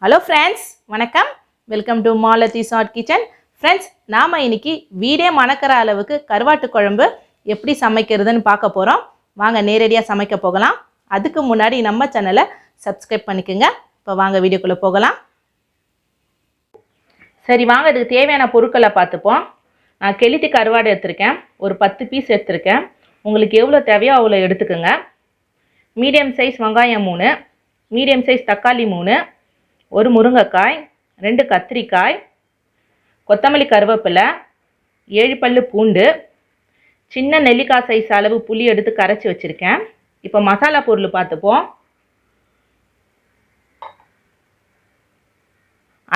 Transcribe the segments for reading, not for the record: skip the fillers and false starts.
Hello friends, வணக்கம். Welcome to Malathi short kitchen. Friends, நாம் இன்னைக்கு வீடே மணக்கிற அளவுக்கு கருவாட்டு குழம்பு எப்படி சமைக்கிறதுன்னு பார்க்க போகிறோம். வாங்க நேரடியாக சமைக்க போகலாம். அதுக்கு முன்னாடி நம்ம சேனலை சப்ஸ்கிரைப் பண்ணிக்கோங்க. இப்போ வாங்க வீடியோக்குள்ளே போகலாம். சரி, வாங்க இதுக்கு தேவையான பொருட்களை பார்த்துப்போம். நான் கெளுத்தி கருவாடு எடுத்திருக்கேன், ஒரு 10 பீஸ் எடுத்திருக்கேன். உங்களுக்கு எவ்வளோ தேவையோ அவ்வளோ எடுத்துக்கோங்க. மீடியம் சைஸ் வெங்காயம் 3, மீடியம் சைஸ் தக்காளி 3, ஒரு முருங்கைக்காய், 2 கத்திரிக்காய், கொத்தமல்லி கருவேப்பிலை, 7 பல்லு பூண்டு, சின்ன நெல்லிக்காய் சைஸ் அளவு புளி எடுத்து கரைச்சி வச்சுருக்கேன். இப்போ மசாலா பொருள் பார்த்துப்போம்.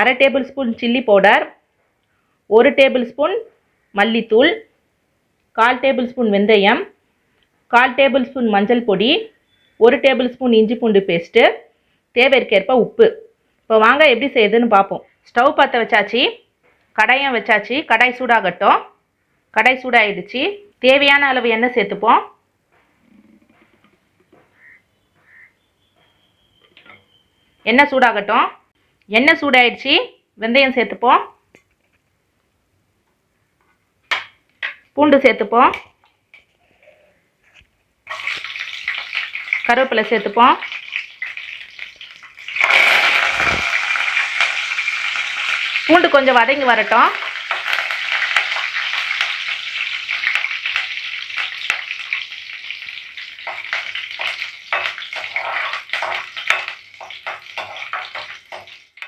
1/2 table spoon chilli powder, 1 table spoon மல்லித்தூள், 1/4 டேபிள் ஸ்பூன் வெந்தயம், 1/4 டேபிள் ஸ்பூன் மஞ்சள் பொடி, 1 டேபிள் ஸ்பூன் இஞ்சி பூண்டு பேஸ்ட்டு, தேவைக்கேற்ப உப்பு. இப்போ வாங்க எப்படி செய்யுதுன்னு பார்ப்போம். ஸ்டவ் பற்ற வச்சாச்சு, கடாயம் வச்சாச்சு. கடாய் சூடாகட்டும். கடாய் சூடாகிடுச்சு. தேவையான அளவு எண்ணெய் சேர்த்துப்போம். எண்ணெய் சூடாகட்டும். எண்ணெய் சூடாயிடுச்சு. வெந்தயம் சேர்த்துப்போம். பூண்டு சேர்த்துப்போம். கருவேப்பிலை சேர்த்துப்போம். பூண்டு கொஞ்சம் வதங்கி வரட்டும்.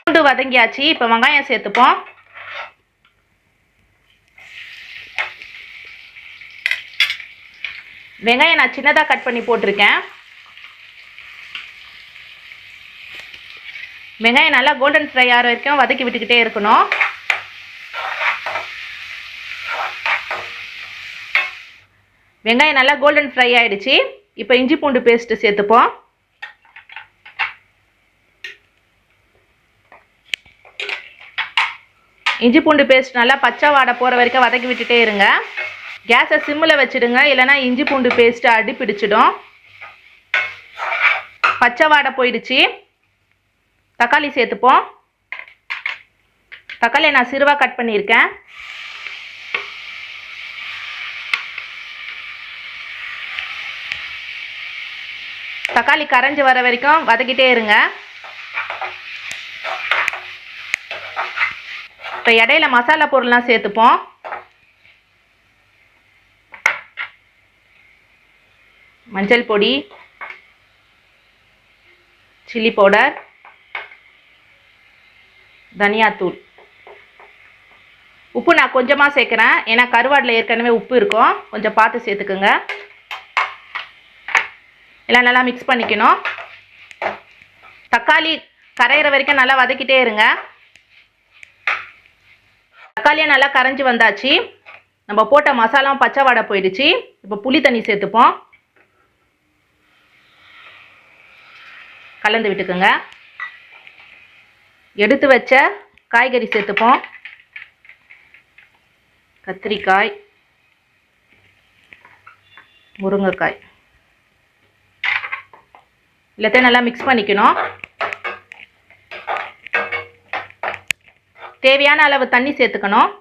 பூண்டு வதங்கியாச்சு. இப்போ வெங்காயம் சேர்த்துப்போம். வெங்காயம் நான் சின்னதாக கட் பண்ணி போட்டிருக்கேன். வெங்காயம் நல்லா கோல்டன் ஃப்ரை ஆகிற வரைக்கும் வதக்கி விட்டுக்கிட்டே இருக்கணும். வெங்காயம் நல்லா கோல்டன் ஃப்ரை ஆகிடுச்சு. இப்போ இஞ்சி பூண்டு பேஸ்ட்டு சேர்த்துப்போம். இஞ்சி பூண்டு பேஸ்ட் நல்லா பச்சை வாடை போகிற வரைக்கும் வதக்கி விட்டுட்டே இருங்க. கேஸை சிம்மில் வச்சுடுங்க, இல்லைனா இஞ்சி பூண்டு பேஸ்ட்டு அடி பிடிச்சிடும். பச்சை வாடை போயிடுச்சு. தக்காளி சேர்த்துப்போம். தக்காளியை நான் சிறுவாக கட் பண்ணியிருக்கேன். தக்காளி கரைஞ்சி வர வரைக்கும் வதக்கிட்டே இருங்க. இப்போ இடையில மசாலா பொருள்லாம் சேர்த்துப்போம். மஞ்சள் பொடி, சில்லி பவுடர், தனியாத்தூள், உப்பு நான் கொஞ்சமாக சேர்க்குறேன், ஏன்னா கருவாடில் ஏற்கனவே உப்பு இருக்கும். கொஞ்சம் பார்த்து சேர்த்துக்குங்க. எல்லாம் நல்லா மிக்ஸ் பண்ணிக்கணும். தக்காளி கரையிற வரைக்கும் நல்லா வதக்கிட்டே இருங்க. தக்காளியை நல்லா கரைஞ்சி வந்தாச்சு. நம்ம போட்ட மசாலாவும் பச்சை வாடை போயிடுச்சு. இப்போ புளி தண்ணி சேர்த்துப்போம். கலந்து விட்டுக்குங்க. எடுத்து வச்ச காய்கறி சேர்த்துப்போம். கத்திரிக்காய், முருங்கைக்காய் எல்லாத்தையும் நல்லா மிக்ஸ் பண்ணிக்கணும். தேவையான அளவு தண்ணி சேர்த்துக்கணும்.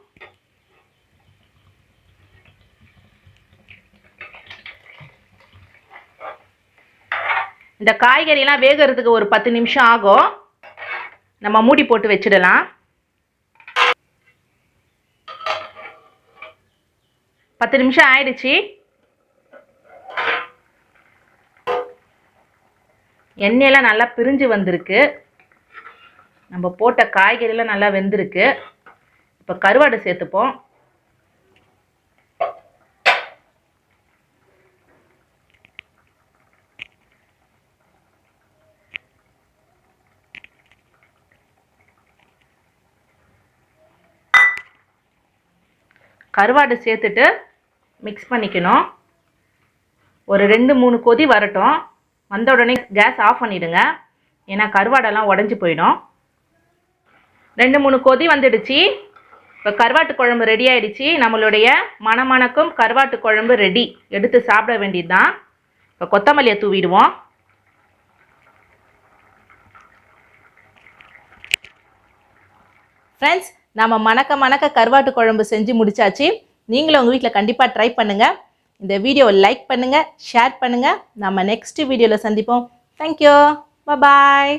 இந்த காய்கறியெல்லாம் வேகிறதுக்கு ஒரு 10 நிமிஷம் ஆகும். நம்ம மூடி போட்டு வச்சிடலாம். 10 நிமிஷம் ஆயிடுச்சு. எண்ணெயெல்லாம் நல்லா பிரிஞ்சு வந்திருக்கு. நம்ம போட்ட காய்கறியெல்லாம் நல்லா வெந்திருக்கு. இப்போ கருவாடு சேர்த்துப்போம். கருவாடு சேர்த்துட்டு மிக்ஸ் பண்ணிக்கணும். ஒரு 2-3 கொதி வரட்டும். வந்த உடனே கேஸ் ஆஃப் பண்ணிவிடுங்க, ஏன்னா கருவாடெல்லாம் உடஞ்சி போயிடும். 2-3 கொதி வந்துடுச்சு. இப்போ கருவாட்டு குழம்பு ரெடி ஆகிடுச்சு. நம்மளுடைய மணமணக்கும் கருவாட்டு குழம்பு ரெடி. எடுத்து சாப்பிட வேண்டியது தான். இப்போ கொத்தமல்லியை தூவிடுவோம். ஃப்ரெண்ட்ஸ், நம்ம மணக்க கருவாட்டு குழம்பு செஞ்சு முடிச்சாச்சு. நீங்களும் உங்கள் வீட்டில் கண்டிப்பாக ட்ரை பண்ணுங்கள். இந்த வீடியோவை லைக் பண்ணுங்கள், ஷேர் பண்ணுங்கள். நம்ம நெக்ஸ்ட் வீடியோவில் சந்திப்போம். தேங்க்யூ. பாய்.